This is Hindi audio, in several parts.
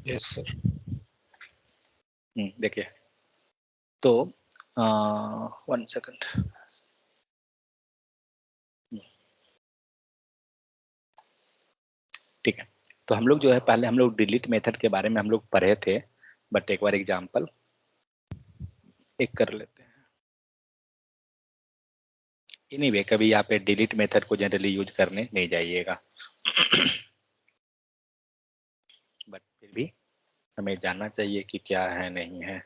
Yes sir. देखिए तो 1 सेकंड। ठीक है, तो हम लोग जो है पहले हम लोग डिलीट मेथड के बारे में हम लोग पढ़े थे, बट एक बार एग्जांपल एक कर लेते हैं। एनीवे कभी यहाँ पे डिलीट मेथड को जनरली यूज करने नहीं जाइएगा बट फिर भी हमें जानना चाहिए कि क्या है नहीं है।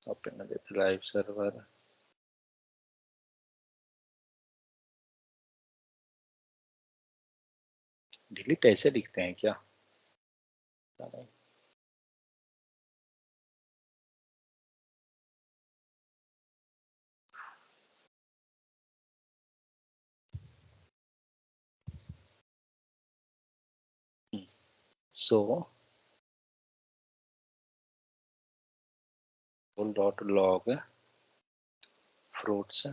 ओपन लाइव सर्वर, डिलीट ऐसे लिखते हैं क्या? सो डॉट लॉग फ्रूट्स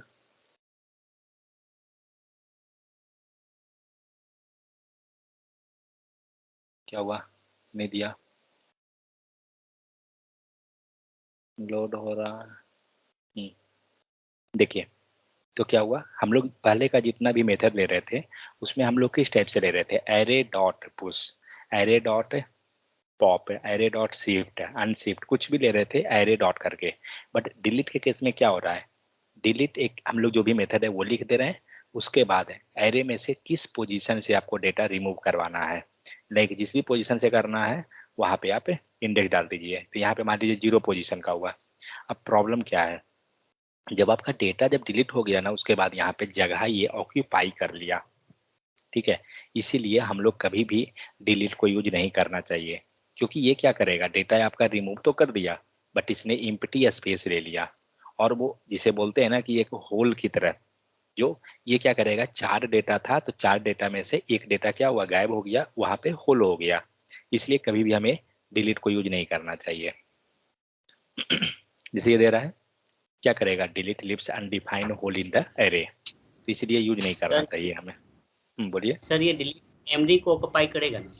क्या हुआ, नहीं दिया, लोड हो रहा है। देखिए तो क्या हुआ, हम लोग पहले का जितना भी मेथड ले रहे थे उसमें हम लोग किस टाइप से ले रहे थे, array dot push, array dot pop, array dot shift, unshift, कुछ भी ले रहे थे एरे डॉट करके। बट डिलीट के केस में क्या हो रहा है, डिलीट एक हम लोग जो भी मेथड है वो लिख दे रहे हैं, उसके बाद एरे में से किस पोजीशन से आपको डेटा रिमूव करवाना है, लाइक जिस भी पोजीशन से करना है वहां पे आप इंडेक्स डाल दीजिए। तो यहाँ पे मान लीजिए 0 पोजीशन का हुआ। अब प्रॉब्लम क्या है, जब आपका डेटा जब डिलीट हो गया ना उसके बाद यहाँ पे जगह ये ऑक्यूपाई कर लिया, ठीक है, इसीलिए हम लोग कभी भी डिलीट को यूज नहीं करना चाहिए, क्योंकि ये क्या करेगा, डेटा आपका रिमूव तो कर दिया बट इसने इम्प्टी स्पेस ले लिया, और वो जिसे बोलते हैं ना कि एक होल की तरह, जो ये क्या करेगा, 4 डेटा था तो 4 डेटा में से एक डेटा क्या हुआ, गायब हो गया, वहां पे होल हो गया। इसलिए कभी भी हमें डिलीट को यूज नहीं करना चाहिए जैसे ये दे रहा है, क्या करेगा, delete leaves undefined hole in the array, तो इसलिए यूज नहीं करना सर चाहिए हमें। बोलिए। सर ये डिलीट मेमोरी को ऑक्युपाई करेगा ना,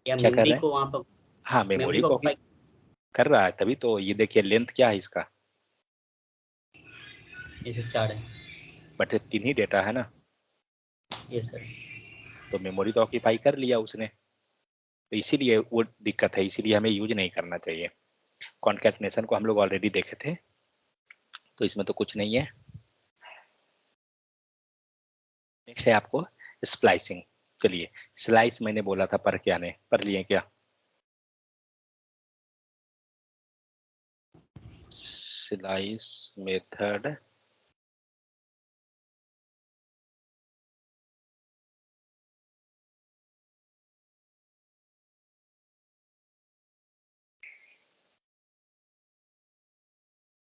या क्या कर मेमोरी रहे हैं? को वहां पर हाँ मेमोरी मेमोरी को को ऑक्युपाई? कर रहा है, तभी तो ये देखिए लेंथ क्या है इसका, जैसे 4 है। बट 3 ही डेटा है ना, ये सर। तो मेमोरी तो ऑक्यूपाई कर लिया उसने, तो इसीलिए वो दिक्कत है, इसीलिए हमें यूज नहीं करना चाहिए। कॉन्कैटनेशन को हम लोग ऑलरेडी देखे थे, तो इसमें तो कुछ नहीं है। नेक्स्ट है आपको स्प्लाइसिंग। चलिए, स्लाइस मैंने बोला था पर क्या, ने पढ़ लिए क्या? स्लाइस मेथड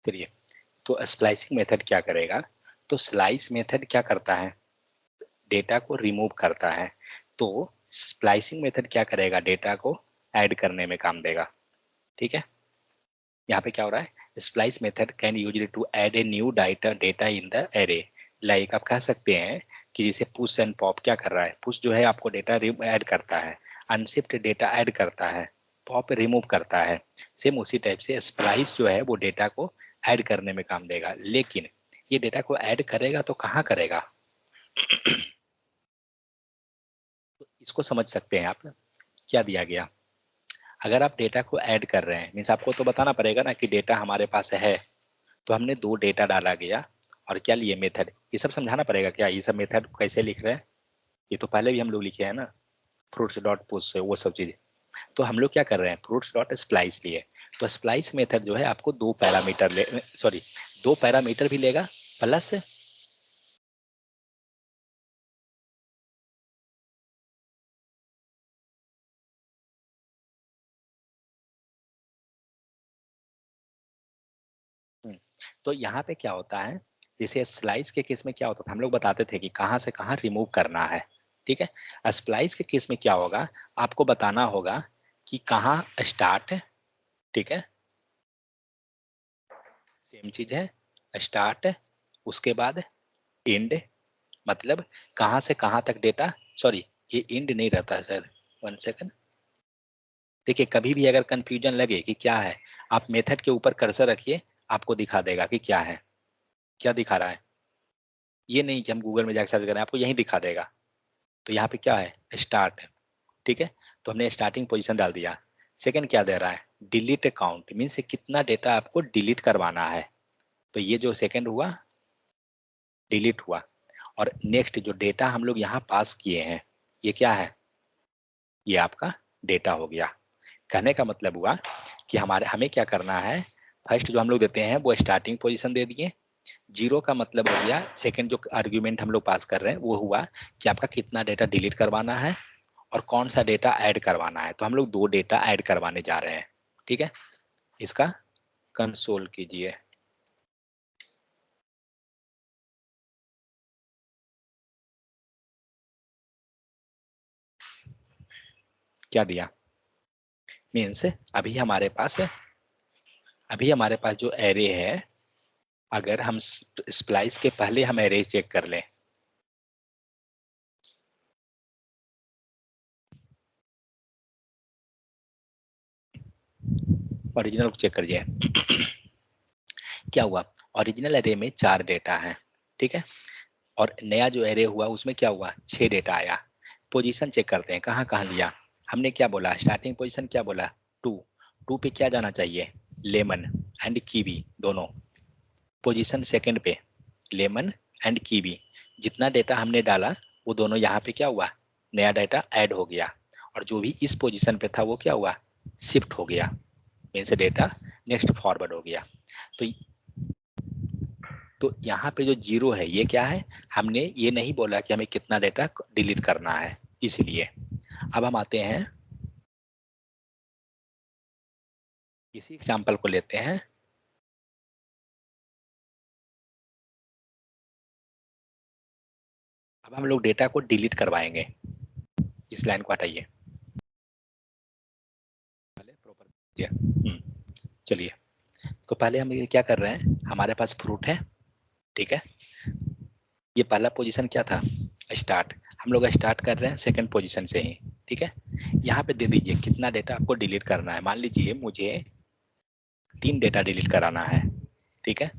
चलिए, तो स्प्लाइसिंग मेथड क्या करेगा, तो स्लाइस मेथड क्या करता है, डेटा को रिमूव करता है, तो स्प्लाइसिंग मेथड क्या करेगा, डेटा को ऐड करने में काम देगा। ठीक है, यहाँ पे क्या हो रहा है, splice method can use to add a new data in the array, like आप कह सकते हैं कि जैसे पुश एंड पॉप क्या कर रहा है, पुश जो है आपको डेटा ऐड करता है, अनशिफ्ट डेटा ऐड करता है, पॉप रिमूव करता है। सेम उसी टाइप से स्प्लाइस जो है वो डेटा को ऐड करने में काम देगा, लेकिन ये डेटा को ऐड करेगा तो कहाँ करेगा तो इसको समझ सकते हैं आप, क्या दिया गया, अगर आप डेटा को ऐड कर रहे हैं मीन्स आपको तो बताना पड़ेगा ना कि डेटा हमारे पास है, तो हमने 2 डेटा डाला गया और क्या लिए, मेथड, ये सब समझाना पड़ेगा क्या, ये सब मेथड कैसे लिख रहे हैं, ये तो पहले भी हम लोग लिखे हैं ना, फ्रूट्स डॉट पुश वो सब चीज। तो हम लोग क्या कर रहे हैं, फ्रूट्स डॉट स्प्लाइस लिए, तो स्प्लाइस मेथड जो है आपको 2 पैरामीटर ले, सॉरी 2 पैरामीटर भी लेगा प्लस, तो यहाँ पे क्या होता है, जैसे स्लाइस के केस में क्या होता था, हम लोग बताते थे कि कहाँ से कहाँ रिमूव करना है। ठीक है, स्प्लाइस के केस में क्या होगा, आपको बताना होगा कि कहाँ स्टार्ट है, ठीक है, सेम चीज है, स्टार्ट उसके बाद एंड, मतलब कहाँ से कहाँ तक डेटा, सॉरी ये एंड नहीं रहता है सर, 1 सेकंड, देखिए कभी भी अगर कंफ्यूजन लगे कि क्या है, आप मेथड के ऊपर कर्सर रखिए, आपको दिखा देगा कि क्या है, क्या दिखा रहा है। ये नहीं कि हम गूगल में जाकर सर्च करें, आपको यही दिखा देगा। तो यहाँ पे क्या है, स्टार्ट है, ठीक है। तो हमने स्टार्टिंग पोजीशन डाल दिया। सेकंड क्या दे रहा है, डिलीट अकाउंट, मीन्स कितना डेटा आपको डिलीट करवाना है। तो ये जो सेकंड हुआ डिलीट हुआ। और नेक्स्ट जो डेटा हम लोग यहाँ पास किए हैं, ये क्या है, ये आपका डेटा हो गया। कहने का मतलब हुआ कि हमें क्या करना है, फर्स्ट जो हम लोग देते हैं वो स्टार्टिंग पोजीशन दे दिए। जीरो का मतलब हो गया, सेकंड जो आर्ग्यूमेंट हम लोग पास कर रहे हैं वो हुआ कि आपका कितना डेटा डिलीट करवाना है और कौन सा डेटा ऐड करवाना है। तो हम लोग 2 डेटा ऐड करवाने जा रहे हैं, ठीक है। इसका कंसोल कीजिए। क्या दिया, मीन्स अभी हमारे पास जो एरे है, अगर हम स्प्लाइस के पहले हम एरे चेक कर लें, ओरिजिनल चेक करिए। क्या हुआ, ओरिजिनल एरे में 4 डेटा है, ठीक है। और नया जो एरे हुआ उसमें क्या हुआ, 6 डेटा आया। पोजीशन चेक करते हैं, कहाँ कहाँ लिया। हमने क्या बोला, स्टार्टिंग पोजीशन क्या बोला, 2। 2 पे क्या जाना चाहिए, लेमन एंड कीवी दोनों। पोजीशन सेकंड पे लेमन एंड कीवी, जितना डेटा हमने डाला वो दोनों यहाँ पे क्या हुआ, नया डेटा ऐड हो गया। और जो भी इस पोजीशन पे था वो क्या हुआ, शिफ्ट हो गया, मीन्स डेटा नेक्स्ट फॉरवर्ड हो गया। तो यहाँ पे जो जीरो है ये क्या है, हमने ये नहीं बोला कि हमें कितना डेटा डिलीट करना है, इसलिए। अब हम आते हैं, इसी एग्जांपल को लेते हैं। अब हम लोग डेटा को डिलीट करवाएंगे। इस लाइन को हटाइए, चलिए। तो पहले हम ये क्या कर रहे हैं, हमारे पास फ्रूट है, ठीक है। ये पहला पोजीशन क्या था, स्टार्ट। हम लोग स्टार्ट कर रहे हैं सेकंड पोजीशन से ही, ठीक है। यहाँ पे दे दीजिए कितना डेटा आपको डिलीट करना है। मान लीजिए मुझे 3 डेटा डिलीट कराना है, ठीक है।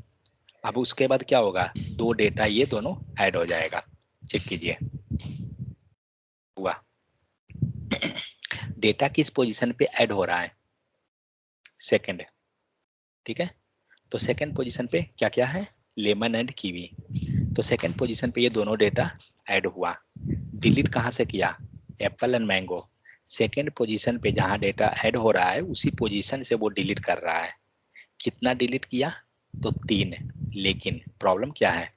अब उसके बाद क्या होगा, 2 डेटा ये दोनों ऐड हो जाएगा। चेक कीजिए, हुआ। डेटा किस पोजीशन पे ऐड हो रहा है, सेकंड, ठीक है। तो सेकंड पोजीशन पे क्या क्या है, लेमन एंड कीवी। तो सेकंड पोजीशन पे ये दोनों डेटा ऐड हुआ। डिलीट कहाँ से किया, Apple and mango. Second position पे जहाँ डेटा ऐड हो रहा है उसी पोजीशन से वो डिलीट कर रहा है। कितना डिलीट किया, तो 3। लेकिन प्रॉब्लम क्या है,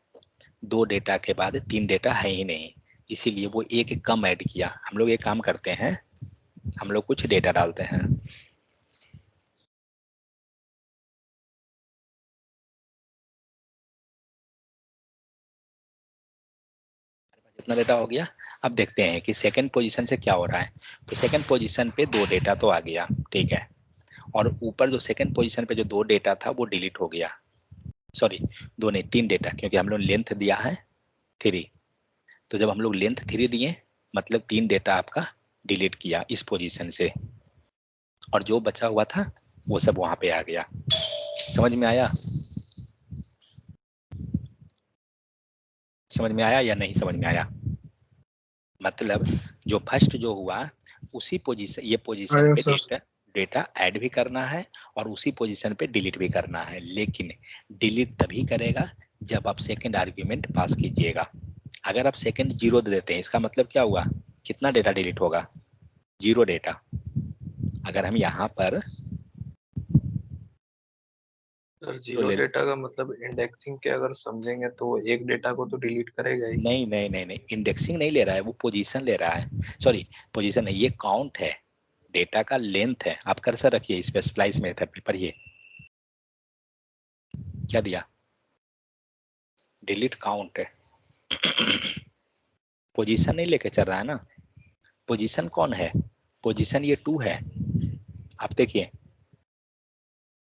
2 डेटा के बाद 3 डेटा है ही नहीं, इसीलिए वो एक कम ऐड किया। हम लोग एक काम करते हैं, हम लोग कुछ डेटा डालते हैं। इतना डेटा हो गया। अब देखते हैं कि सेकंड पोजीशन से क्या हो रहा है। तो सेकंड पोजीशन पे 2 डेटा तो आ गया, ठीक है। और ऊपर जो सेकंड पोजीशन पे जो 2 डेटा था वो डिलीट हो गया। सॉरी, 2 नहीं 3 डेटा, क्योंकि हम लोग लेंथ दिया है 3। तो जब हम लोग लेंथ 3 दिए, मतलब 3 डेटा आपका डिलीट किया इस पोजीशन से, और जो बचा हुआ था वो सब वहां पे आ गया। समझ में आया, समझ में आया या नहीं समझ में आया। मतलब जो फर्स्ट जो हुआ उसी पोजीशन, ये पोजीशन आया पे सर। डेटा ऐड भी करना है और उसी पोजीशन पे डिलीट भी करना है। लेकिन डिलीट तभी करेगा जब आप सेकंड आर्ग्यूमेंट पास कीजिएगा। अगर आप सेकंड 0 दे देते हैं, इसका मतलब क्या हुआ, कितना डेटा डिलीट होगा, 0 डेटा। अगर हम यहाँ पर सर 0 जीरो ले, डेटा का मतलब इंडेक्सिंग के अगर समझेंगे तो वो एक डेटा को तो डिलीट करेगा ही। नहीं नहीं नहीं नहीं, इंडेक्सिंग नहीं ले रहा है, वो पोजीशन ले रहा है। सॉरी, पोजीशन नहीं, ये काउंट है, डेटा का लेंथ है। आप कर्सर रखिए इस पे, स्प्लाइस मेथड पे पढ़िए क्या दिया, डिलीट काउंट है। पोजीशन नहीं लेके चल रहा है ना। पोजीशन कौन है, पोजीशन ये 2 है। आप देखिए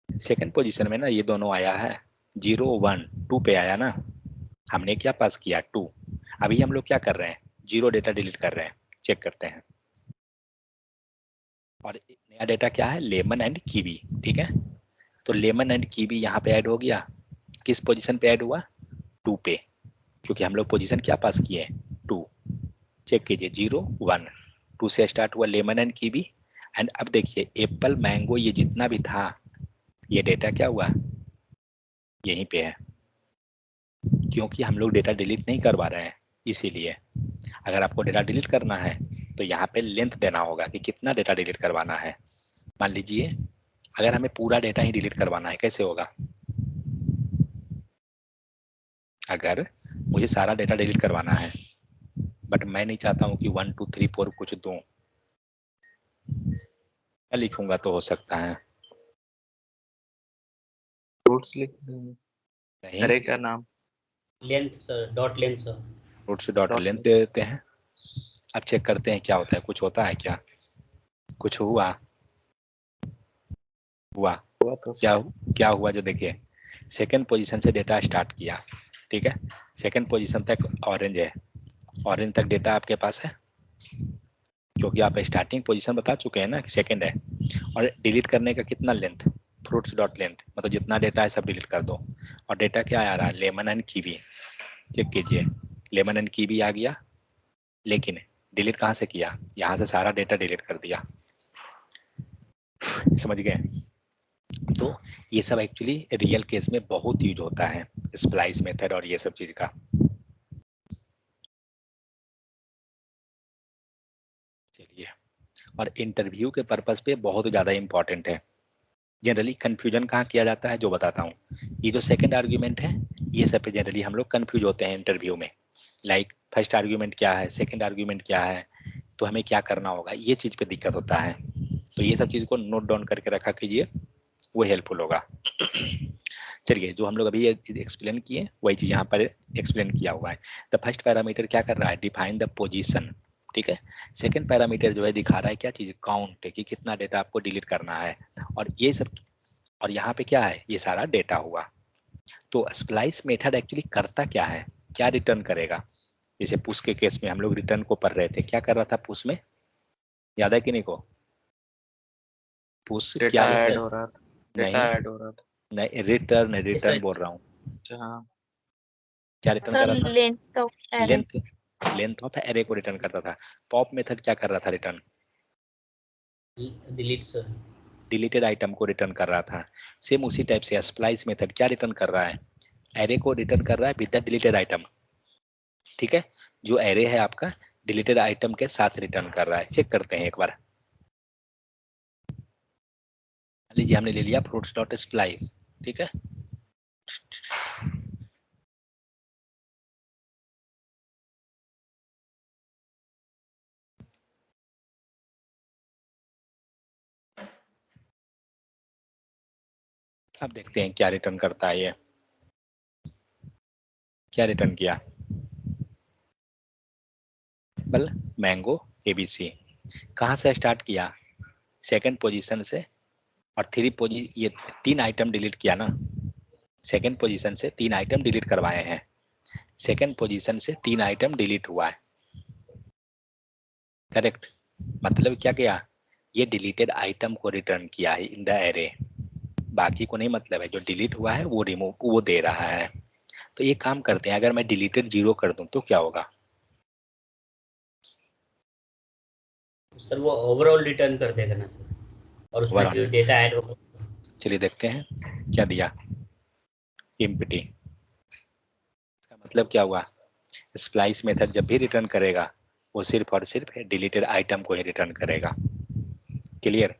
सेकंड पोजीशन में ना ये दोनों आया है, 0 1 2 पे आया ना। हमने क्या पास किया, 2। अभी हम लोग क्या कर रहे हैं, 0 डेटा डिलीट कर रहे हैं। चेक करते हैं, और नया डेटा क्या है, लेमन एंड कीवी। ठीक है, तो लेमन एंड कीवी यहाँ पे ऐड हो गया। किस पोजीशन पे ऐड हुआ, 2 पे, क्योंकि हम लोग पोजीशन क्या पास किए, 2। चेक कीजिए 0 1, 2 से स्टार्ट हुआ लेमन एंड कीवी। एंड अब देखिए एप्पल मैंगो ये जितना भी था ये डेटा क्या हुआ, यहीं पे है, क्योंकि हम लोग डेटा डिलीट नहीं करवा रहे हैं इसीलिए। अगर आपको डेटा डिलीट करना है तो यहाँ पे लेंथ देना होगा कि कितना डेटा डिलीट करवाना है। मान लीजिए अगर हमें पूरा डेटा ही डिलीट करवाना है, कैसे होगा, अगर मुझे सारा डेटा डिलीट करवाना है बट मैं नहीं चाहता हूँ कि 1 2 3 4 कुछ दूं, मैं लिखूंगा तो हो सकता है, रूट्स लिख देंगे, नहीं, अरे क्या नाम, length sir, dot length sir. Root से डॉट डॉट लेंथ लेंथ। दे देते हैं। अब चेक करते हैं क्या होता है, कुछ होता है क्या, कुछ हुआ, हुआ हुआ तो क्या, क्या हुआ जो देखिए सेकंड पोजीशन से डेटा स्टार्ट किया। ठीक है, सेकंड पोजीशन तक ऑरेंज है, ऑरेंज तक डेटा आपके पास है, क्योंकि आप स्टार्टिंग पोजीशन बता चुके हैं ना कि सेकंड है। और डिलीट करने का कितना लेंथ, फ्रूट्स डॉट लेंथ, मतलब जितना डेटा है सब डिलीट कर दो। और डेटा क्या आ रहा है, लेमन एंड कीवी। चेक कीजिए लेमन एंड कीवी आ गया, लेकिन डिलीट कहाँ से किया, यहाँ से सारा डेटा डिलीट कर दिया। समझ गए, तो ये सब एक्चुअली रियल केस में बहुत यूज होता है, स्प्लाइस मेथड और ये सब चीज का। चलिए, और इंटरव्यू के पर्पस पे बहुत ज़्यादा इंपॉर्टेंट है। जनरली कंफ्यूजन कहाँ किया जाता है जो बताता हूँ, ये जो सेकंड आर्ग्यूमेंट है ये सब पे जनरली हम लोग कंफ्यूज होते हैं इंटरव्यू में। लाइक फर्स्ट आर्ग्यूमेंट क्या है, सेकंड आर्ग्यूमेंट क्या है, तो हमें क्या करना होगा, ये चीज़ पे दिक्कत होता है। तो ये सब चीज़ को नोट डाउन करके रखा कीजिए, वो हेल्पफुल होगा। चलिए, जो हम लोग अभी एक्सप्लेन किए वही चीज़ यहाँ पर एक्सप्लेन किया हुआ है। द फर्स्ट पैरामीटर क्या कर रहा है, डिफाइन द पोजीशन। ठीक है, सेकंड पैरामीटर जो है दिखा रहा है क्या चीज़, काउंट, कि कितना डेटा आपको डिलीट करना है। और ये सब, और यहाँ पे क्या है, ये सारा डेटा हुआ। तो स्प्लाइस मेथड एक्चुअली करता क्या है, क्या रिटर्न करेगा। जैसे पुश के केस में हम लोग रिटर्न को पढ़ रहे थे, क्या कर रहा था पुश में, याद है कि नहीं को, पुश क्या, डेटा ऐड हो रहा था, डेटा नहीं ऐड हो रहा था। नहीं, रिटर्न रिटर्न सर बोल रहा हूँ, अच्छा हाँ, क्या रिटर्न कर सर रहा था, length of array. Length, length of array को रिटर्न करता था। पॉप मेथड क्या कर रहा था, return delete sir. Deleted item को रिटर्न कर रहा था। सेम उसी टाइप से स्प्लाइस मेथड क्या रिटर्न कर रहा है, एरे को रिटर्न कर रहा है विद द डिलीटेड आइटम। ठीक है, जो एरे है आपका डिलीटेड आइटम के साथ रिटर्न कर रहा है। चेक करते हैं एक बार, मान लीजिए हमने ले लिया फ्रूट्स डॉट स्प्लाइस। ठीक है, अब देखते हैं क्या रिटर्न करता है ये, क्या रिटर्न किया, बल मैंगो एबीसी। कहाँ से स्टार्ट किया, सेकंड पोजीशन से, और ये 3 आइटम डिलीट किया ना, सेकंड पोजीशन से 3 आइटम डिलीट करवाए हैं, सेकंड पोजीशन से 3 आइटम डिलीट हुआ है, करेक्ट। मतलब क्या किया, ये डिलीटेड आइटम को रिटर्न किया है इन द एरे, बाकी को नहीं मतलब है, जो डिलीट हुआ है वो रिमूव वो दे रहा है। तो ये काम करते हैं, अगर मैं डिलीटेड 0 कर दूं तो क्या होगा, सर वो ओवरऑल रिटर्न कर देगा ना सर, और उसमें जो ओवरऑल। डेटा ऐड होगा। चलिए देखते हैं क्या दिया, एम्प्टी। इसका मतलब क्या हुआ, स्प्लाइस मेथड जब भी रिटर्न करेगा वो सिर्फ और सिर्फ डिलीटेड आइटम को ही रिटर्न करेगा। क्लियर,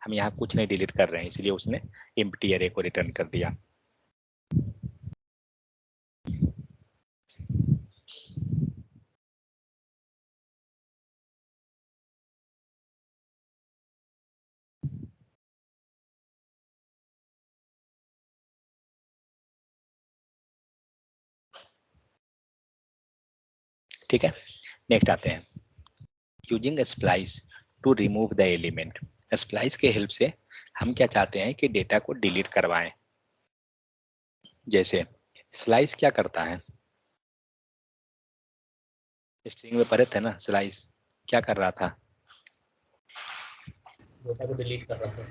हम यहाँ कुछ नहीं डिलीट कर रहे हैं इसलिए उसने एम्प्टी एरे को रिटर्न कर दिया। ठीक है, नेक्स्ट आते हैं, using splice to remove the element. Splice के हेल्प से हम क्या चाहते हैं कि डेटा को डिलीट करवाएं। जैसे स्लाइस क्या करता है, स्ट्रिंग में पढ़े थे ना, स्लाइस क्या कर रहा था, डेटा को डिलीट कर रहा था।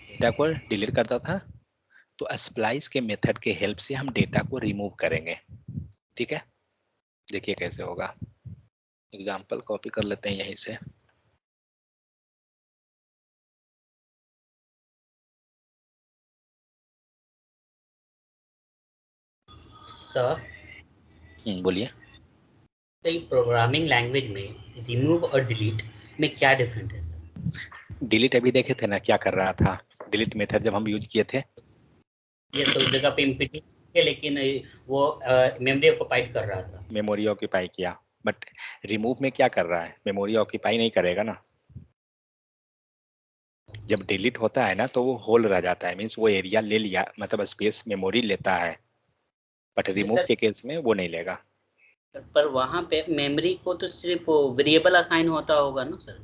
डेटा को डिलीट करता था, तो स्प्लाइस के मेथड के हेल्प से हम डेटा को रिमूव करेंगे। ठीक है, देखिए कैसे होगा। एग्जाम्पल कॉपी कर लेते हैं यहीं से। सर, बोलिए। कई प्रोग्रामिंग लैंग्वेज में रिमूव और डिलीट में क्या डिफरेंट है सर? डिलीट अभी देखे थे ना क्या कर रहा था, डिलीट मेथड जब हम यूज किए थे। ये तो जगह पे इम्पिटी है, लेकिन वो मेमोरी ऑक्युपाइड कर रहा था। मेमोरी ऑक्यूपाई किया, बट रिमूव में क्या कर रहा है, मेमोरी ऑक्यूपाई नहीं करेगा ना। जब डिलीट होता है ना तो वो होल रह जाता है, मीन्स वो एरिया ले लिया, मतलब स्पेस मेमोरी लेता है, बट रिमूव सर, के केस में वो नहीं लेगा। पर वहाँ पे मेमोरी को तो सिर्फ वेरिएबल असाइन होता होगा ना सर?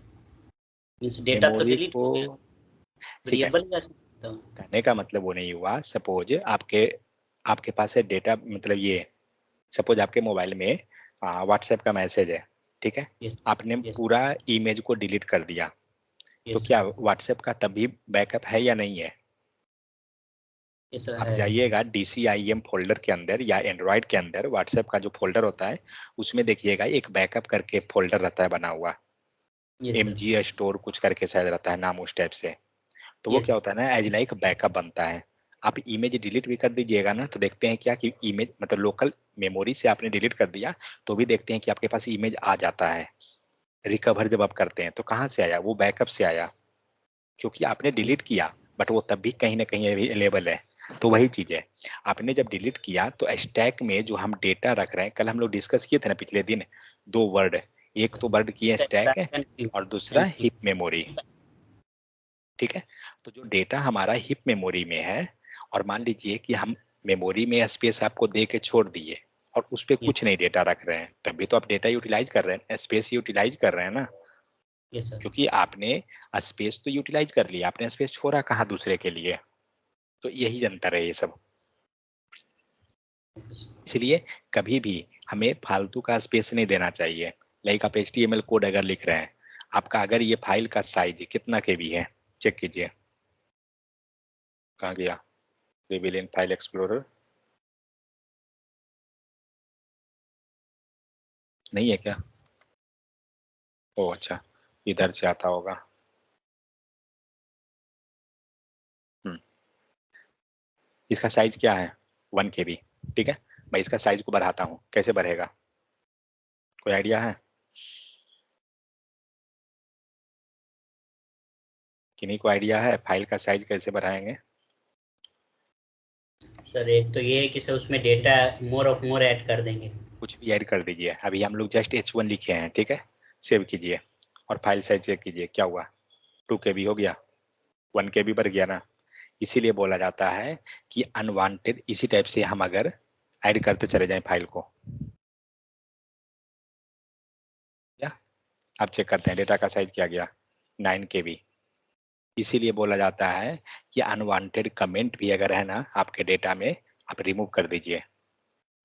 मीन्स डेटा तो मेमोरी डिलीट को हो गया, वेरिएबल ही असाइन होता होगा। कहने का मतलब वो नहीं हुआ। सपोज आपके आपके पास है डेटा, मतलब ये सपोज आपके मोबाइल में व्हाट्सएप का मैसेज है, ठीक है। यस, आपने यस, पूरा इमेज को डिलीट कर दिया, तो यस क्या सर, व्हाट्सएप का तभी बैकअप है या नहीं है? यस सर, आप है। जाइएगा DCIM फोल्डर के अंदर या एंड्रॉयड के अंदर व्हाट्सएप का जो फोल्डर होता है उसमें देखिएगा एक बैकअप करके फोल्डर रहता है बना हुआ, यस सर, MG स्टोर कुछ करके शायद रहता है नाम उस टाइप से। तो वो यस क्या सर, होता है ना, एज लाइक बैकअप बनता है। आप इमेज डिलीट भी कर दीजिएगा ना तो देखते हैं क्या कि इमेज मतलब लोकल मेमोरी से आपने डिलीट कर दिया तो भी देखते हैं कि आपके पास इमेज आ जाता है। रिकवर जब आप करते हैं तो कहाँ से आया, वो बैकअप से आया, क्योंकि आपने डिलीट किया बट वो तब भी कहीं ना कहीं अवेलेबल है। तो वही चीज है, आपने जब डिलीट किया तो स्टैक में जो हम डेटा रख रहे हैं, कल हम लोग डिस्कस किए थे ना पिछले दिन, दो वर्ड, एक तो वर्ड किए स्टैक है और दूसरा हिप मेमोरी। ठीक है, तो जो डेटा हमारा हिप मेमोरी में है और मान लीजिए कि हम मेमोरी में स्पेस आपको दे के छोड़ दिए और उस पर यस, कुछ नहीं डेटा रख रहे हैं, तभी तो आप डेटा यूटिलाइज कर रहे हैं, स्पेस यूटिलाइज कर रहे हैं ना। यस सर, क्योंकि आपने स्पेस तो यूटिलाइज कर लिया, आपने स्पेस छोड़ा कहाँ दूसरे के लिए। तो यही अंतर है ये सब। इसलिए कभी भी हमें फालतू का स्पेस नहीं देना चाहिए। लाइक आप HTML कोड अगर लिख रहे हैं, आपका अगर ये फाइल का साइज कितना KB है, चेक कीजिए। कहाँ गया रिविल इन फाइल एक्सप्लोरर, नहीं है क्या? ओ अच्छा, इधर से आता होगा। इसका साइज क्या है, 1 KB। ठीक है, मैं इसका साइज को बढ़ाता हूँ, कैसे बढ़ेगा, कोई आइडिया है? किन्हीं को आइडिया है फाइल का साइज कैसे बढ़ाएंगे? सर एक तो ये है कि सर उसमें data more of more add कर देंगे। कुछ भी ऐड कर दीजिए, अभी हम लोग जस्ट H1 लिखे हैं, ठीक है। सेव कीजिए और फाइल साइज चेक कीजिए क्या हुआ, 2 KB हो गया, 1 KB बढ़ गया ना। इसीलिए बोला जाता है कि अनवांटेड इसी टाइप से हम अगर ऐड करते चले जाएं फाइल को, या आप चेक करते हैं डेटा का साइज क्या गया, 9 KB। इसीलिए बोला जाता है कि अनवांटेड कमेंट भी अगर है ना आपके डेटा में, आप रिमूव कर दीजिए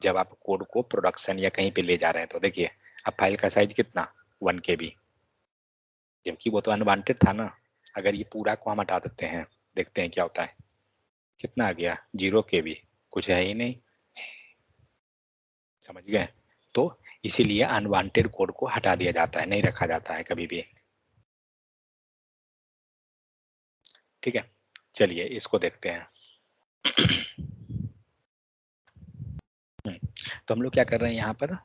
जब आप कोड को प्रोडक्शन या कहीं पे ले जा रहे हैं। तो देखिए अब फाइल का साइज कितना, 1 KB, जबकि वो तो अनवांटेड था ना। अगर ये पूरा को हम हटा देते हैं, देखते हैं क्या होता है, कितना आ गया, 0 KB, कुछ है ही नहीं। समझ गए? तो इसीलिए अनवांटेड कोड को हटा दिया जाता है, नहीं रखा जाता है कभी भी। ठीक है, चलिए इसको देखते हैं। तो हम लोग क्या कर रहे हैं यहाँ पर,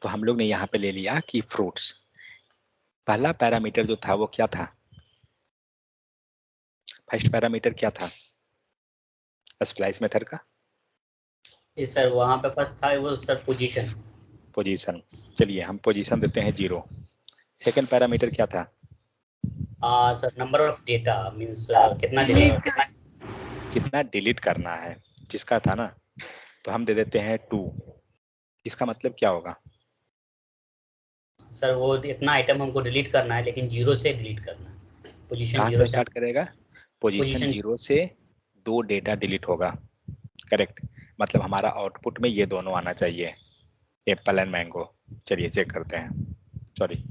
तो हम लोग ने यहाँ पे ले लिया कि फ्रूट्स, पहला पैरामीटर जो था वो क्या था, फर्स्ट पैरामीटर क्या था स्प्लाइस मेथड का? इस सर वहाँ पे फर्स्ट था वो सर पोजीशन। पोजीशन, चलिए हम पोजीशन देते हैं 0। सेकंड पैरामीटर क्या था? Sir number of data means कितना डिलीट, कितना डिलीट करना है, जिसका था ना, तो हम दे देते हैं 2। इसका मतलब क्या होगा? सर वो इतना आइटम हमको डिलीट करना है, लेकिन 0 से डिलीट करना है। पोजीशन कहाँ 0 से से, स्टार्ट करेगा? पोजीशन पोजीशन 0 से 2 डेटा डिलीट होगा, करेक्ट। मतलब हमारा आउटपुट में ये दोनों आना चाहिए, एप्पल एंड मैंगो। चलिए चेक करते हैं, सॉरी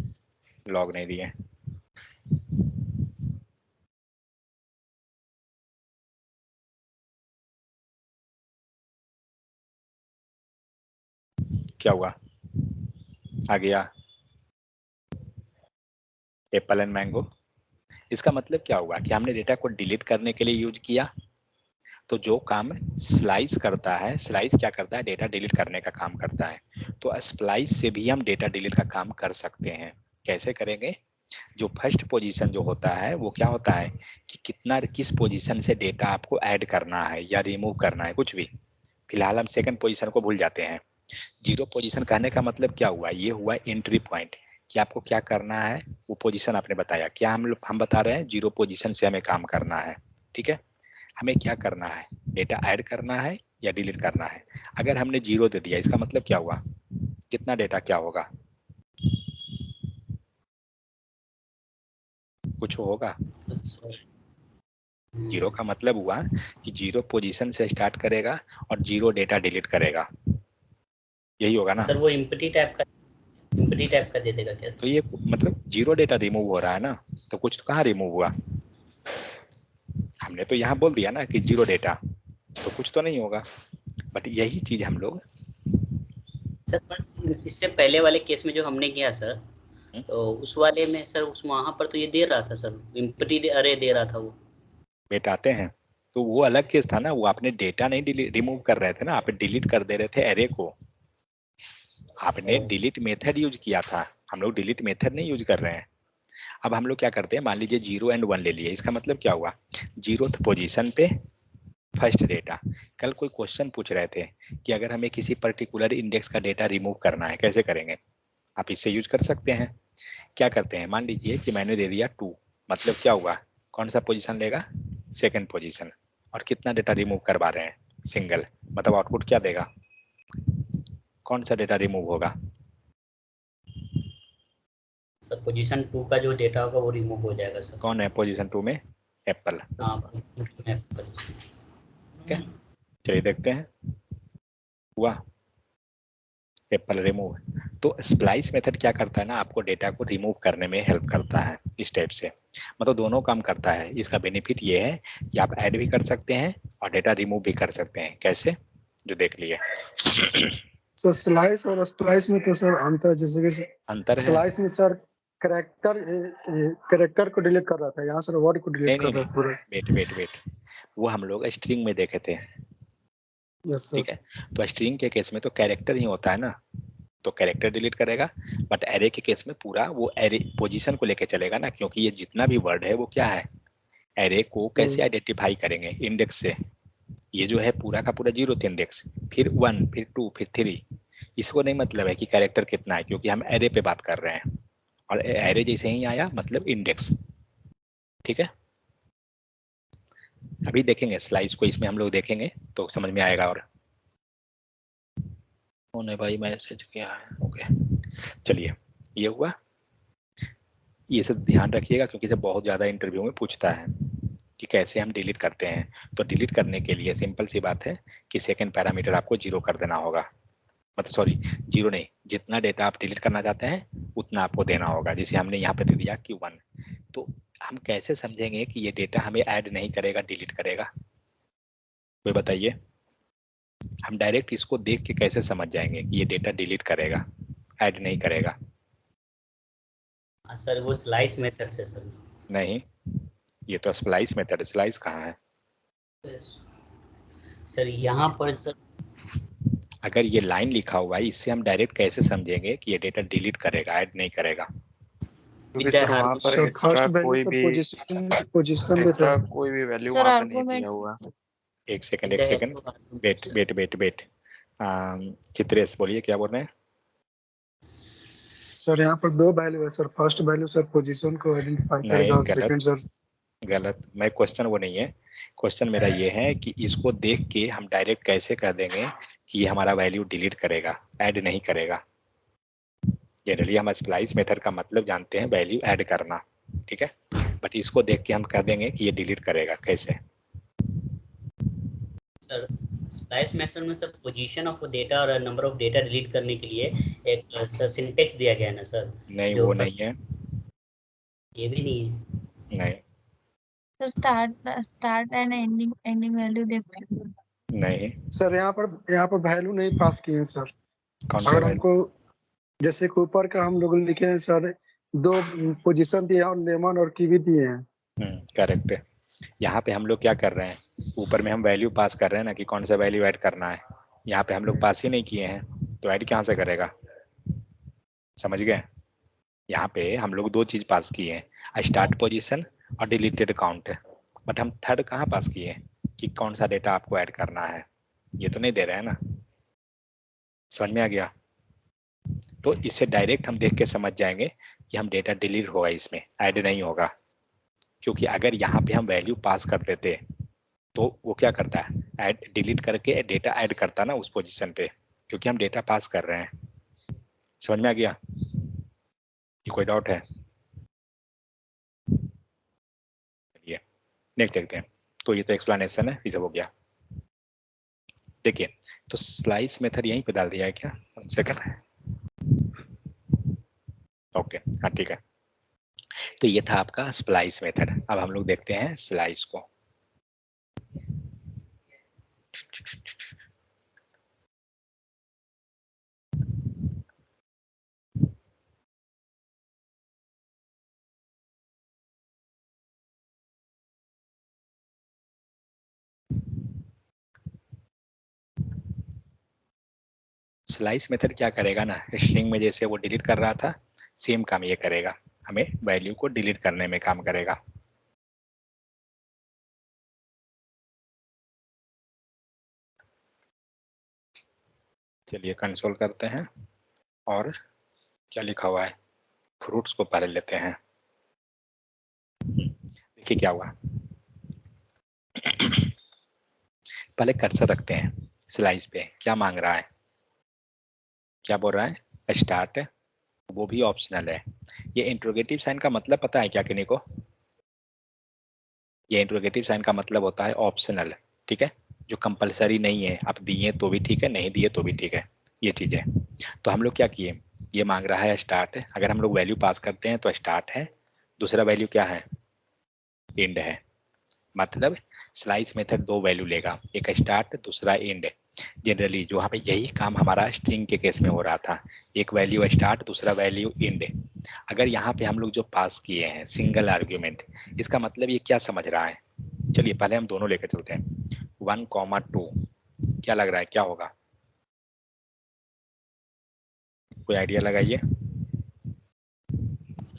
लॉग नहीं दिए, क्या हुआ, आ गया एप्पल एंड मैंगो। इसका मतलब क्या हुआ कि हमने डेटा को डिलीट करने के लिए यूज किया। तो जो काम स्लाइस करता है, स्लाइस क्या करता है, डेटा डिलीट करने का काम करता है। तो स्प्लाइस से भी हम डेटा डिलीट का काम कर सकते हैं। कैसे करेंगे, जो फर्स्ट पोजीशन जो होता है वो क्या होता है कि कितना किस पोजीशन से डेटा आपको ऐड करना है या रिमूव करना है, कुछ भी। फिलहाल हम सेकंड पोजीशन को भूल जाते हैं। जीरो पोजीशन कहने का मतलब क्या हुआ, ये हुआ एंट्री पॉइंट कि आपको क्या करना है, वो पोजीशन आपने बताया। क्या हम बता रहे हैं, जीरो पोजीशन से हमें काम करना है। ठीक है, हमें क्या करना है, डेटा ऐड करना है या डिलीट करना है। अगर हमने जीरो दे दिया, इसका मतलब क्या हुआ, कितना डेटा क्या होगा, कुछ होगा। जीरो का मतलब हुआ कि जीरो पोजीशन से स्टार्ट करेगा और जीरो डेटा डिलीट करेगा, यही होगा ना। सर वो एम्प्टी टाइप का दे देगा क्या? तो ये मतलब जीरो डेटा रिमूव हो रहा है ना, तो कुछ तो कहाँ रिमूव हुआ, हमने तो यहाँ बोल दिया ना कि जीरो डेटा, तो कुछ तो नहीं होगा। बट यही चीज हम लोग, सर पर इससे पहले वाले केस में जो हमने किया सर, तो उस वाले में सर उस वहां पर तो ये दे रहा था सर, एम्प्टी अरे दे रहा था वो। बेटाते हैं, तो वो अलग केस था ना, वो आपने डेटा नहीं रिमूव कर रहे थे ना, आप डिलीट कर दे रहे थे एरे को। आपने डिलीट मेथड यूज किया था, हम लोग डिलीट मेथड नहीं यूज कर रहे हैं। अब हम लोग क्या करते हैं, मान लीजिए 0 एंड 1 ले लिए, इसका मतलब क्या हुआ, 0th पोजीशन पे फर्स्ट डेटा। कल कोई क्वेश्चन पूछ रहे थे कि अगर हमें किसी पर्टिकुलर इंडेक्स का डेटा रिमूव करना है, कैसे करेंगे। आप इससे यूज कर सकते हैं। क्या करते हैं, मान लीजिए कि मैंने दे दिया 2, मतलब क्या हुआ, कौन सा पोजीशन लेगा, सेकंड पोजीशन, और कितना डेटा रिमूव करवा रहे हैं, सिंगल, मतलब आउटपुट क्या देगा, कौन सा डेटा रिमूव होगा। सर पोजीशन 2 का जो डेटा होगा वो रिमूव हो जाएगा सर। कौन है पोजीशन 2 में, एप्पल। हाँ ठीक है, चलिए देखते हैं, हुआ एप्पल रिमूव। तो स्प्लाइस मेथड क्या करता है ना, आपको डेटा को रिमूव करने में हेल्प करता है इस टाइप से, मतलब दोनों काम करता है। इसका बेनिफिट ये है कि आप ऐड भी कर सकते हैं और डेटा रिमूव भी कर सकते हैं। कैसे, जो देख लिए। सर स्लाइस और स्प्लाइस में तो सर अंतर, जैसे कि अंतर है, स्लाइस में सर करेक्टर को डिलीट कर रहा था, यहाँ सर वर्ड को डिलीट नहीं कर रहा है पूरा। वेट, वो हम लोग स्ट्रिंग में देखे थे। यस ठीक सर। है, तो स्ट्रिंग के केस में तो कैरेक्टर ही होता है ना, तो कैरेक्टर डिलीट करेगा। बट एरे के केस में पूरा वो एरे पोजीशन को लेके चलेगा ना, क्योंकि ये जितना भी वर्ड है वो क्या है, एरे को कैसे आइडेंटिफाई करेंगे, इंडेक्स से। ये जो है पूरा का पूरा 0th इंडेक्स, फिर 1, फिर 2, फिर 3। इसको नहीं मतलब है कि कैरेक्टर कितना है, क्योंकि हम एरे पे बात कर रहे हैं, और एरे जैसे ही आया मतलब इंडेक्स। ठीक है, अभी देखेंगे स्लाइड्स को, इसमें हम लोग देखेंगे तो समझ में आएगा। और उन्होंने भाई मैसेज किया है, ओके चलिए, ये हुआ। ये सब ध्यान रखिएगा क्योंकि ये बहुत ज़्यादा इंटरव्यू में पूछता है कि कैसे हम डिलीट करते हैं। तो डिलीट करने के लिए सिंपल सी बात है कि सेकंड पैरामीटर आपको 0 कर देना होगा, मतलब सॉरी 0 नहीं, जितना डेटा आप डिलीट करना चाहते हैं उतना आपको देना होगा। जैसे हमने यहाँ पे दे दिया कि 1, तो हम कैसे समझेंगे कि ये डेटा हमें ऐड नहीं करेगा, डिलीट करेगा, कोई बताइए। हम डायरेक्ट इसको देख के कैसे समझ जाएंगे कि ये डेटा डिलीट करेगा, ऐड नहीं करेगा। सर वो स्लाइस मेथड से सर। नहीं, ये तो स्प्लाइस मेथड, स्लाइस कहाँ है। सर यहाँ पर सर, अगर ये लाइन लिखा हुआ है, इससे हम डायरेक्ट कैसे समझेंगे कि ये डेटा डिलीट करेगा, ऐड नहीं करेगा। क्योंकि सर वहाँ पर सर एक्स्ट्रा फर्स्ट वैल्यू कोई सर भी पोजीशन देता एक्स्ट्रा है। कोई भी वैल्यू सर वहाँ पे नहीं दिया आर्गुमेंट्स हुआ। एक सेकंड, वेट, चित्रेश बोलिए क्या बोल रहे हैं। सर यहाँ पर 2 वैल्यू है sir, first value sir position को आइडेंटिफाई करेगा, और सेकंड सर गलत, मैं क्वेश्चन वो नहीं है, क्वेश्चन मेरा ये है कि इसको देख के हम डायरेक्ट कैसे कर देंगे कि ये हमारा वैल्यू डिलीट करेगा, ऐड नहीं करेगा। जनरली हम स्प्लाइस मेथड का मतलब जानते हैं वैल्यू ऐड करना, ठीक है, बट इसको देख के हम कह देंगे कि ये डिलीट करेगा, कैसे। सर स्प्लाइस मेथड में सर पोजीशन ऑफ डेटा और नंबर ऑफ डेटा डिलीट करने के लिए एक सर सिंटेक्स दिया गया है ना सर। नहीं जो वो नहीं है, ये भी नहीं है। नहीं sir start and ending value देखते हैं। नहीं सर यहाँ पर वैल्यू नहीं पास किए हैं सर। कौन सा अगर वैल्यू? हमको जैसे कि ऊपर का हम लोग लिखे हैं सर, 2 पोजीशन दिए हैं और लेमन और कीवी दिए हैं। करेक्ट है। यहाँ पे हम लोग क्या कर रहे हैं, ऊपर में हम वैल्यू पास कर रहे हैं ना कि कौन सा वैल्यू ऐड करना है। यहाँ पे हम लोग पास ही नहीं किए हैं तो ऐड कहाँ से करेगा, समझ गए? यहाँ पे हम लोग 2 चीज पास किए हैं, स्टार्ट पोजीशन और डिलीटेड काउंट, बट हम थर्ड कहाँ पास किए हैं कि कौन सा डेटा आपको ऐड करना है, ये तो नहीं दे रहे हैं ना। समझ में आ गया? तो इससे डायरेक्ट हम देख के समझ जाएंगे कि हम डेटा डिलीट होगा, इसमें ऐड नहीं होगा। क्योंकि अगर यहाँ पे हम वैल्यू पास कर देते तो वो क्या करता है, ऐड डिलीट करके डेटा ऐड करता ना उस पोजीशन पे, क्योंकि हम डेटा पास कर रहे हैं। समझ में आ गया कि कोई डाउट है? चलिए नेक्स्ट देखते हैं। तो ये तो एक्सप्लेनेशन है, ये सब हो गया। देखिए तो स्लाइस मेथड यहीं पे डाल दिया है क्या, सेकंड है, ओके हाँ ठीक है। तो ये था आपका स्प्लाइस मेथड। अब हम लोग देखते हैं स्लाइस को। स्लाइस मेथड क्या करेगा ना, स्ट्रिंग में जैसे वो डिलीट कर रहा था सेम काम ये करेगा, हमें वैल्यू को डिलीट करने में काम करेगा। चलिए कंसोल करते हैं और क्या लिखा हुआ है, फ्रूट्स को पहले लेते हैं। देखिए क्या हुआ, पहले कर्सर रखते हैं स्लाइस पे, क्या मांग रहा है, क्या बोल रहा है, स्टार्ट, वो भी ऑप्शनल है। ये इंट्रोगेटिव साइन का मतलब पता है क्या किन्हीं को? ये इंट्रोगेटिव साइन का मतलब होता है ऑप्शनल, ठीक है, जो कंपलसरी नहीं है, आप दिए तो भी ठीक है, नहीं दिए तो भी ठीक है, ये चीज है। तो हम लोग क्या किए, ये मांग रहा है स्टार्ट, अगर हम लोग वैल्यू पास करते हैं तो स्टार्ट है, दूसरा वैल्यू क्या है, एंड है। मतलब स्लाइस मेथड 2 वैल्यू लेगा, एक स्टार्ट दूसरा एंड। जनरली जो यहाँ पे यही काम हमारा स्ट्रिंग के केस में हो रहा था, एक वैल्यू स्टार्ट दूसरा वैल्यू एंड। अगर यहाँ पे हम लोग जो पास किए हैं सिंगल आर्ग्यूमेंट, इसका मतलब ये क्या समझ रहा है, चलिए पहले हम दोनों लेकर चलते हैं। 1,2 क्या लग रहा है क्या होगा, कोई आइडिया लगाइए।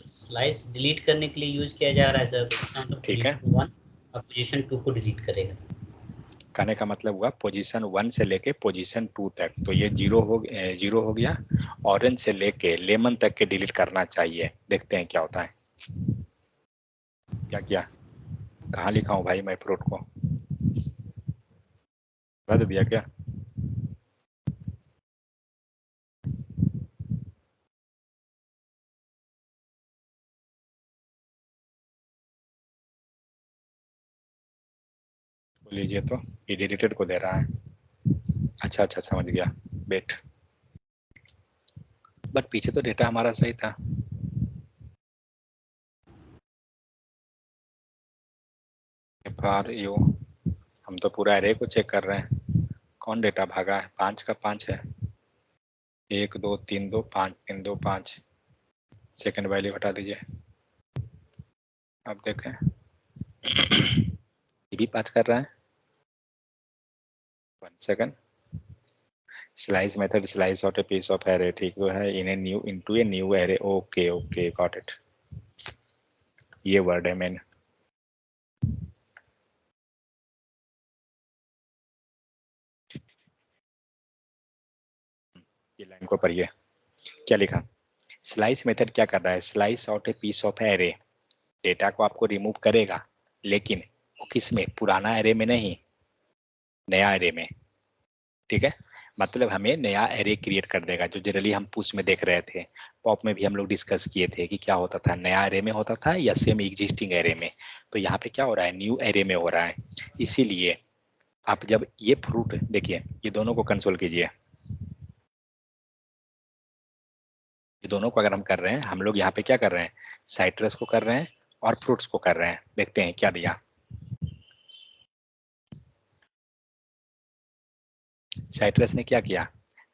स्लाइस डिलीट करने के लिए यूज किया जा रहा है सर, तो इसका मतलब ठीक है, पोजीशन 1 और पोजीशन 2 को डिलीट करेगा। कहने का मतलब हुआ पोजीशन 1 से लेके पोजीशन 2 तक, तो ये 0 हो गया। ऑरेंज से लेके लेमन तक के डिलीट करना चाहिए, देखते हैं क्या होता है। क्या किया, कहाँ लिखा हूँ भाई मैं फ्रूट को, रख दिया क्या? लीजिए तो ये डिलीटेड को दे रहा है, अच्छा अच्छा समझ गया, वेट, बट पीछे तो डेटा हमारा सही था। फॉर यू, हम तो पूरा एरे को चेक कर रहे हैं, कौन डेटा भागा है, 5 का 5 है, 1 2 3 2 5 3 2 5, सेकंड वैल्यू हटा दीजिए। अब देखें ये भी 5 कर रहा है, 1 second. Slice method slice out a piece of array, ठीक तो है, in a new into a new array, okay okay got it, ये वर्ड है मेन। ये लाइन को पढ़िए, क्या लिखा, स्लाइस मेथड क्या कर रहा है, slice out a piece of array, data को आपको रिमूव करेगा, लेकिन वो किस में, पुराना एरे में नहीं, नया एरे में, ठीक है। मतलब हमें नया एरे क्रिएट कर देगा, जो जनरली हम पुश में देख रहे थे, पॉप में भी हम लोग डिस्कस किए थे कि क्या होता था, नया एरे में होता था या सेम एग्जिस्टिंग एरे में। तो यहाँ पे क्या हो रहा है, न्यू एरे में हो रहा है। इसीलिए आप जब ये फ्रूट देखिए, ये दोनों को कंसोल कीजिए, ये दोनों को अगर हम कर रहे हैं, हम लोग यहाँ पे क्या कर रहे हैं, साइट्रस को कर रहे हैं और फ्रूट्स को कर रहे हैं, देखते हैं क्या दिया। साइट्रस ने क्या किया,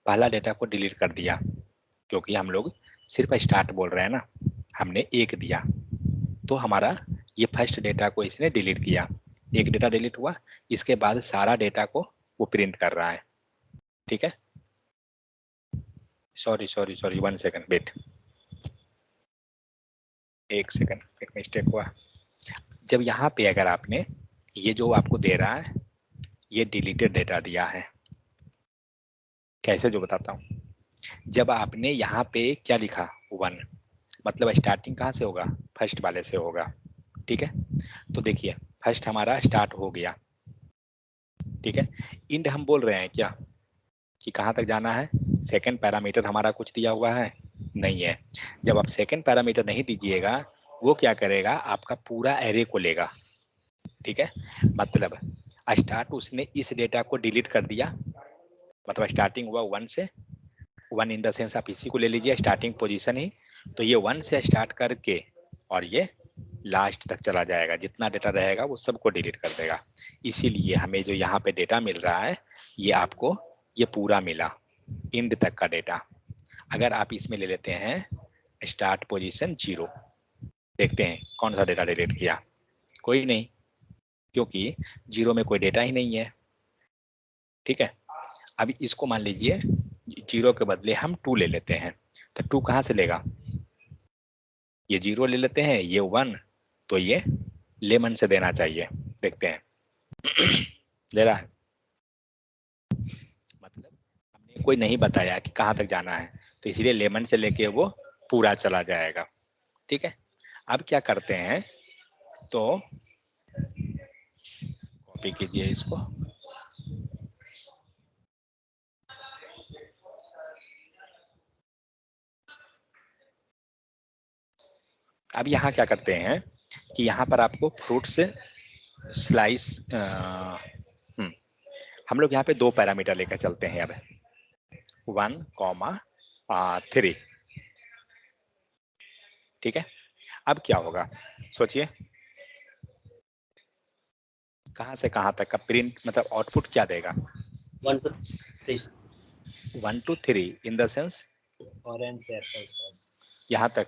पहला डेटा को डिलीट कर दिया, क्योंकि हम लोग सिर्फ स्टार्ट बोल रहे हैं ना, हमने 1 दिया, तो हमारा ये फर्स्ट डेटा को इसने डिलीट किया, एक डेटा डिलीट हुआ, इसके बाद सारा डेटा को वो प्रिंट कर रहा है। ठीक है, सॉरी 1 सेकंड वेट, 1 सेकंड एक मिस्टेक हुआ। जब यहाँ पे अगर आपने ये जो आपको दे रहा है ये डिलीटेड डेटा दिया है, कैसे जो बताता हूँ। जब आपने यहाँ पे क्या लिखा 1, मतलब स्टार्टिंग कहाँ से होगा, फर्स्ट वाले से होगा। ठीक है, तो देखिए फर्स्ट हमारा स्टार्ट हो गया। ठीक है, इंड हम बोल रहे हैं क्या कि कहाँ तक जाना है, सेकंड पैरामीटर हमारा कुछ दिया हुआ है नहीं है। जब आप सेकंड पैरामीटर नहीं दीजिएगा, वो क्या करेगा, आपका पूरा एरे को लेगा। ठीक है, मतलब स्टार्ट उसने इस डेटा को डिलीट कर दिया, मतलब स्टार्टिंग हुआ 1 से, 1 इन द सेंस आप इसी को ले लीजिए स्टार्टिंग पोजीशन ही, तो ये 1 से स्टार्ट करके और ये लास्ट तक चला जाएगा, जितना डेटा रहेगा वो सबको डिलीट कर देगा। इसीलिए हमें जो यहाँ पे डेटा मिल रहा है ये आपको ये पूरा मिला इंड तक का डेटा। अगर आप इसमें ले लेते हैं स्टार्ट पोजीशन 0, देखते हैं कौन सा डेटा डिलीट किया, कोई नहीं, क्योंकि 0 में कोई डेटा ही नहीं है। ठीक है, अभी इसको मान लीजिए 0 के बदले हम 2 ले लेते हैं, तो 2 कहाँ से लेगा, ये 0 ले लेते हैं, ये 1, तो ये लेमन से देना चाहिए, देखते हैं दे रहा है, मतलब हमने कोई नहीं बताया कि कहाँ तक जाना है, तो इसलिए लेमन से लेके वो पूरा चला जाएगा। ठीक है, अब क्या करते हैं, तो कॉपी कीजिए इसको, अब यहाँ क्या करते हैं कि यहाँ पर आपको फ्रूट्स स्लाइस हम लोग यहाँ पे 2 पैरामीटर लेकर चलते हैं अब 1,3। ठीक है, अब क्या होगा सोचिए, कहाँ से कहाँ तक का प्रिंट, मतलब आउटपुट क्या देगा, 1 to 3 1 to 3 in the sense orange से एप्पल यहाँ तक,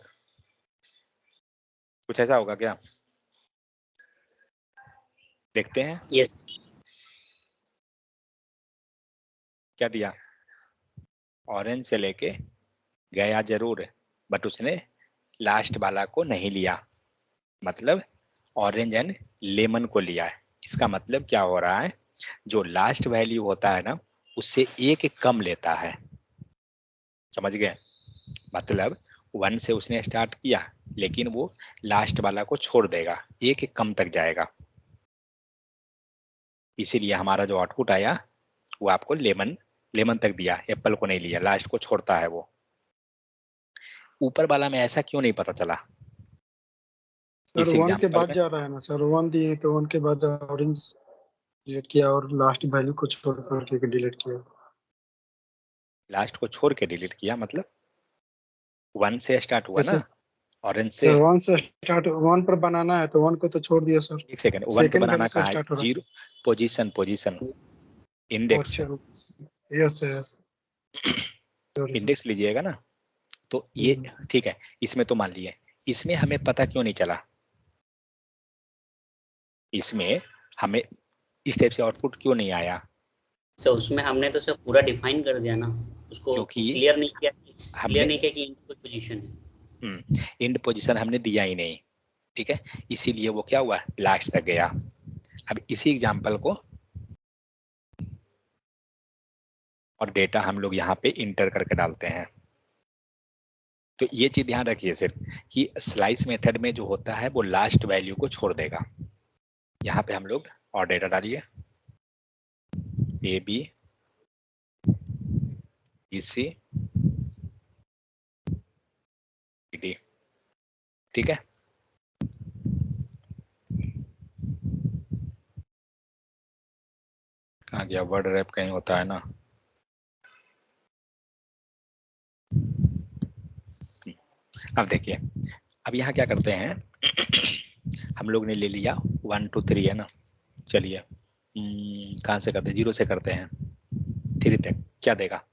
कुछ ऐसा होगा क्या, देखते हैं। यस क्या दिया, ऑरेंज से लेके गया जरूर, बट उसने लास्ट वाला को नहीं लिया, मतलब ऑरेंज एंड लेमन को लिया है। इसका मतलब क्या हो रहा है, जो लास्ट वैल्यू होता है ना उससे एक कम लेता है, समझ गए, मतलब 1 से उसने स्टार्ट किया लेकिन वो लास्ट वाला को छोड़ देगा, एक कम तक जाएगा, इसीलिए हमारा जो आउटपुट आया वो आपको लेमन तक दिया, एप्पल को नहीं लिया, लास्ट को छोड़ता है वो। ऊपर वाला में ऐसा क्यों नहीं पता चला, सर इस 1 के एग्जांपल बाद में जा रहा है ना सर, 1 दिए तो 1 के बाद ऑरेंज डिलीट किया और लास्ट वैल्यू को छोड़ करके डिलीट किया। लास्ट को छोड़ के डिलीट किया, मतलब 1 से स्टार्ट हुआ कैसे? ना, ऑरेंज से सर 1 से स्टार्ट, 1 पर बनाना है तो 1 को तो छोड़ दिया सर। एक सेकंड, 1 पे सेकंड बनाना वैल्यू से कहाँ है, स्टार्ट हो रहा 0 पोजीशन इंडेक्स, है। यस यस इंडेक्स लीजिएगा ना, तो ये ठीक है, इसमें तो मान लिए, इसमें हमें पता क्यों नहीं चला, इसमें हमें इस टाइप से आउटपुट क्यों नहीं आया, सर उसमें हमने तो सर पूरा डिफाइन कर दिया ना, उसको क्योंकि क्लियर नहीं किया हमने कि इनकी पोजीशन है। इंड पोजीशन हमने दिया ही नहीं, ठीक है, इसीलिए वो क्या हुआ, लास्ट तक गया। अब इसी एग्जांपल को और डेटा हम लोग यहाँ पे इंटर करके डालते हैं, तो ये चीज ध्यान रखिए सिर्फ कि स्लाइस मेथड में जो होता है वो लास्ट वैल्यू को छोड़ देगा। यहाँ पे हम लोग और डेटा डालिए, ए बी सी डी, ठीक है, कहाँ गया, वर्ड रैप कहीं होता है ना, अब देखिए, अब यहाँ क्या करते हैं हम लोग ने ले लिया 1 2 3 है ना, चलिए कहाँ से करते हैं, 0 से करते हैं 3 तक, क्या देगा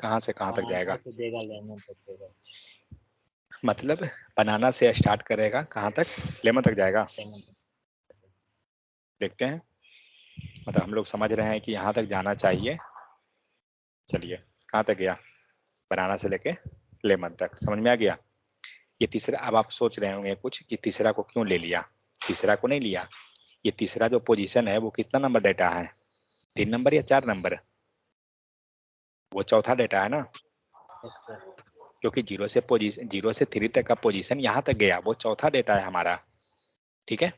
कहाँ से कहाँ तक जाएगा? से देगा लेमन तक देगा। मतलब बनाना से स्टार्ट करेगा, कहाँ तक? लेमन तक जाएगा। लेमन तक। देखते हैं, मतलब हम लोग समझ रहे हैं कि यहाँ तक जाना चाहिए। चलिए, कहाँ तक गया? बनाना से लेके लेमन तक, समझ में आ गया? ये तीसरा, अब आप सोच रहे होंगे कुछ कि तीसरा को क्यों ले लिया? तीसरा को नहीं लिया, ये तीसरा जो पोजीशन है वो कितना नंबर डेटा है? 3 नंबर या 4 नंबर? वो चौथा डेटा है ना, क्योंकि 0 से 3 तक का पोजीशन यहाँ तक गया, वो चौथा डेटा है हमारा। ठीक है,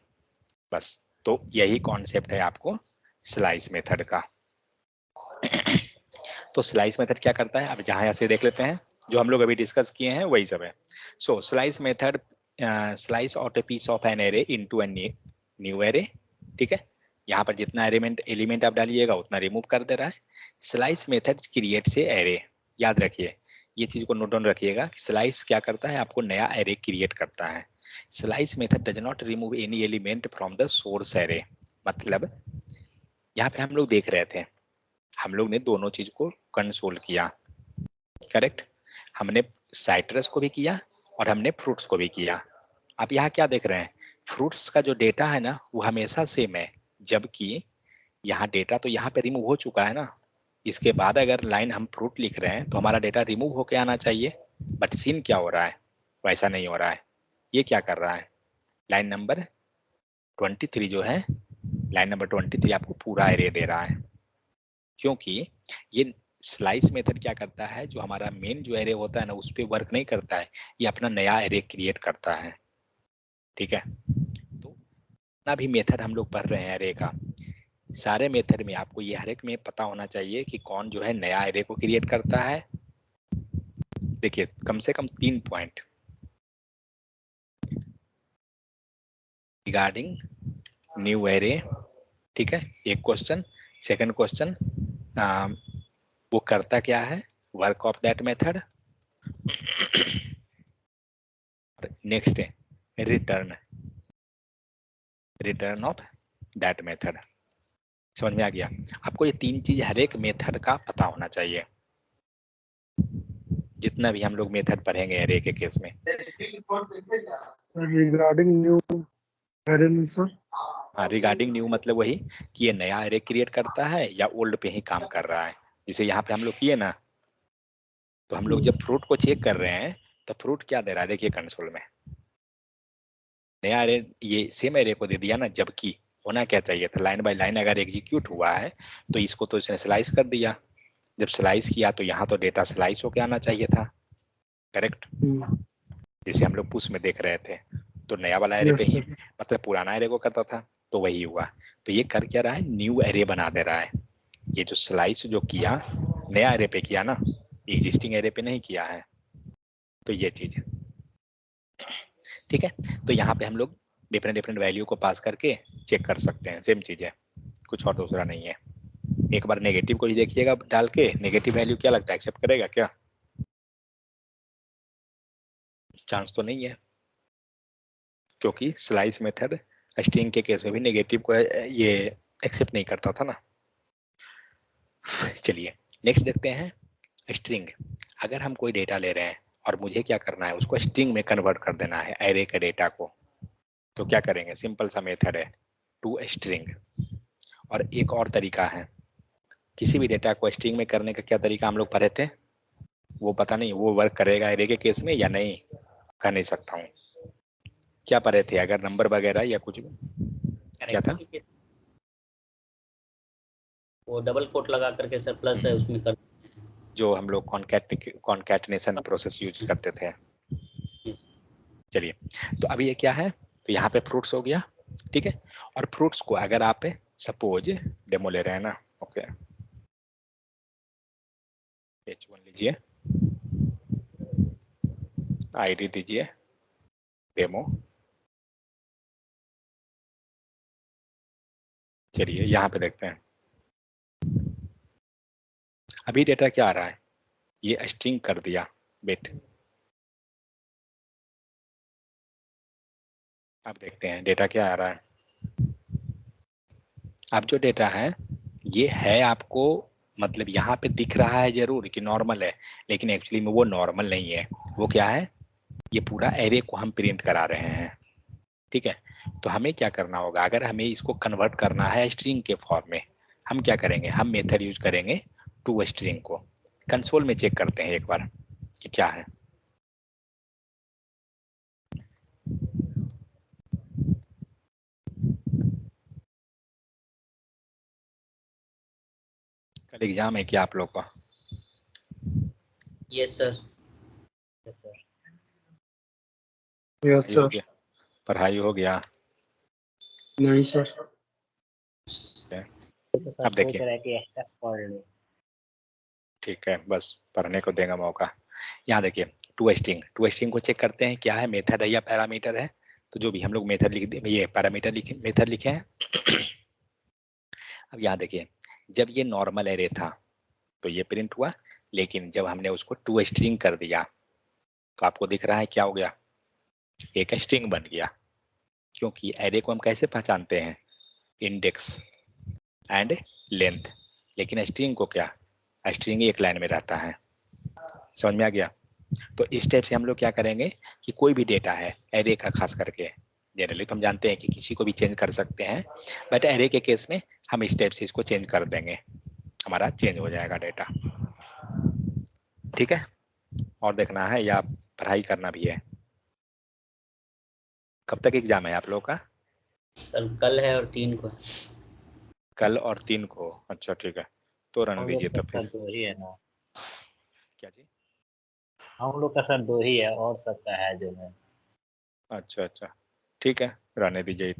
बस तो यही कॉन्सेप्ट है आपको स्लाइस मेथड का। तो स्लाइस मेथड क्या करता है, अब जहाँ ऐसे देख लेते हैं, जो हम लोग अभी डिस्कस किए हैं वही सब है। So slice method slice out a piece of an array into an new array. ठीक है, यहाँ पर जितना एलिमेंट आप डालिएगा उतना रिमूव कर दे रहा है। स्लाइस मेथड क्रिएट से एरे, याद रखिए ये चीज को नोट डाउन रखिएगा, स्लाइस क्या करता है, आपको नया एरे क्रिएट करता है। Slice method does not remove any element from the source array. मतलब यहाँ पे हम लोग देख रहे थे, हम लोग ने दोनों चीज को कंसोल किया, करेक्ट? हमने साइट्रस को भी किया और हमने फ्रूट्स को भी किया। आप यहाँ क्या देख रहे हैं, फ्रूट्स का जो डेटा है ना वो हमेशा सेम है, जबकि यहाँ डेटा तो यहाँ पे रिमूव हो चुका है ना। इसके बाद अगर लाइन हम फ्रूट लिख रहे हैं तो हमारा डेटा रिमूव होके आना चाहिए, बट सीन क्या हो रहा है, वैसा नहीं हो रहा है। ये क्या कर रहा है, लाइन नंबर 23 जो है, लाइन नंबर 23 आपको पूरा एरे दे रहा है, क्योंकि ये स्लाइस मेथड क्या करता है, जो हमारा मेन जो एरे होता है ना उस पर वर्क नहीं करता है, ये अपना नया एरे क्रिएट करता है। ठीक है, तो जितना भी मेथड हम लोग पढ़ रहे हैं एरे का, सारे मेथड में आपको ये हर एक में पता होना चाहिए कि कौन जो है नया एरे को क्रिएट करता है। देखिए कम से कम 3 पॉइंट रिगार्डिंग न्यू एरे। ठीक है, एक क्वेश्चन, सेकंड क्वेश्चन वो करता क्या है, work of that method. Next है रिटर्न ऑफ दैट मेथड। समझ में आ गया? आपको ये 3 चीज हर एक मेथड का पता होना चाहिए, जितना भी हम लोग मेथड पढ़ेंगे एरे के केस में। रिगार्डिंग न्यू एरे में सर, रिगार्डिंग न्यू मतलब वही कि ये नया एरे क्रिएट करता है या ओल्ड पे ही काम कर रहा है। जैसे यहाँ पे हम लोग किए ना, तो हम लोग जब फ्रूट को चेक कर रहे हैं तो फ्रूट क्या दे रहा है, देखिए कंसोल में नया एरे, ये सेम एरे को दे दिया ना, जबकि होना क्या चाहिए था, लाइन बाय लाइन अगर एग्जीक्यूट हुआ है तो इसको तो इसने स्लाइस कर दिया, जब स्लाइस किया तो यहाँ तो डेटा स्लाइस होके आना चाहिए था, करेक्ट? जैसे हम लोग पुश में देख रहे थे, तो नया वाला एरे पे ही मतलब पुराना एरे को करता था, तो वही हुआ। तो ये कर क्या रहा है, न्यू एरे बना दे रहा है। ये जो स्लाइस जो किया नया एरे पे किया ना, एग्जिस्टिंग एरे पे नहीं किया है। तो ये चीज ठीक है, तो यहाँ पे हम लोग डिफरेंट वैल्यू को पास करके चेक कर सकते हैं, सेम चीज है, कुछ और दूसरा नहीं है। एक बार नेगेटिव को ही देखिएगा डाल के, नेगेटिव वैल्यू क्या लगता है, एक्सेप्ट करेगा क्या? चांस तो नहीं है, क्योंकि स्लाइस मेथड स्ट्रिंग के केस में भी नेगेटिव को ये एक्सेप्ट नहीं करता था ना। चलिए नेक्स्ट देखते हैं, स्ट्रिंग। अगर हम कोई डेटा ले रहे हैं और मुझे क्या करना है, उसको स्ट्रिंग में कन्वर्ट कर देना है एरे के डेटा को, तो क्या करेंगे, सिंपल सा मेथड है टू स्ट्रिंग। और एक और तरीका है, किसी भी डेटा को स्ट्रिंग में करने का क्या तरीका हम लोग पढ़े थे, वो पता नहीं वो वर्क करेगा एरे के केस में या नहीं, कह नहीं सकता हूँ। क्या पढ़े थे, अगर नंबर वगैरह या कुछ क्या था, वो डबल कोट लगा करके सर प्लस है उसमें कर, जो हम लोग कॉन्कैटिनेशन प्रोसेस यूज करते थे। चलिए, तो अभी ये क्या है, तो यहाँ पे फ्रूट्स हो गया, ठीक है। और फ्रूट्स को अगर आप सपोज डेमो ले रहे हैं ना, ओके, H1 लीजिए, आईडी दीजिए डेमो। चलिए यहाँ पे देखते हैं, अभी डेटा क्या आ रहा है, ये स्ट्रिंग कर दिया बिट। अब देखते हैं डेटा क्या आ रहा है। अब जो डेटा है ये है आपको मतलब यहाँ पे दिख रहा है जरूर कि नॉर्मल है, लेकिन एक्चुअली में वो नॉर्मल नहीं है। वो क्या है, ये पूरा एरे को हम प्रिंट करा रहे हैं। ठीक है, तो हमें क्या करना होगा, अगर हमें इसको कन्वर्ट करना है स्ट्रिंग के फॉर्म में, हम क्या करेंगे, हम मेथड यूज करेंगे टू स्ट्रिंग को। कंसोल में चेक करते हैं एक बार कि क्या है। कल एग्जाम है क्या आप लोग का? Yes sir. यस पढ़ाई हो सर। गया? पढ़ाई हो गया? नहीं सर। अब देखिए, ठीक है, बस पढ़ने को देगा मौका। यहाँ देखिए, टू स्ट्रिंग को चेक करते हैं क्या है, मेथड है या पैरामीटर है। तो जो भी हम लोग मेथड लिख दे, ये पैरामीटर लिखे, मेथड लिखे हैं। अब यहाँ देखिए, जब ये नॉर्मल एरे था तो ये प्रिंट हुआ, लेकिन जब हमने उसको टू स्ट्रिंग कर दिया तो आपको दिख रहा है क्या हो गया, एक स्ट्रिंग बन गया। क्योंकि एरे को हम कैसे पहचानते हैं, इंडेक्स एंड लेंथ, लेकिन स्ट्रिंग को क्या, स्ट्रिंग एक लाइन में रहता है। समझ में आ गया? तो इस टाइप से हम लोग क्या करेंगे कि कोई भी डेटा है एरे का, खास करके जनरली तो हम जानते हैं कि किसी को भी चेंज कर सकते हैं, बट एरे के केस में हम इस टाइप से इसको चेंज कर देंगे, हमारा चेंज हो जाएगा डेटा। ठीक है, और देखना है या पढ़ाई करना भी है? कब तक एग्जाम है आप लोग का? सर कल है और 3 को। कल और 3 को? अच्छा ठीक है, तो रहने हम लोग दीजिए का तो सर फिर। 2 ही है ना। क्या जी? हम लोग का सर 2 ही है और सबका है जो है। अच्छा अच्छा, ठीक है, रहने दीजिए।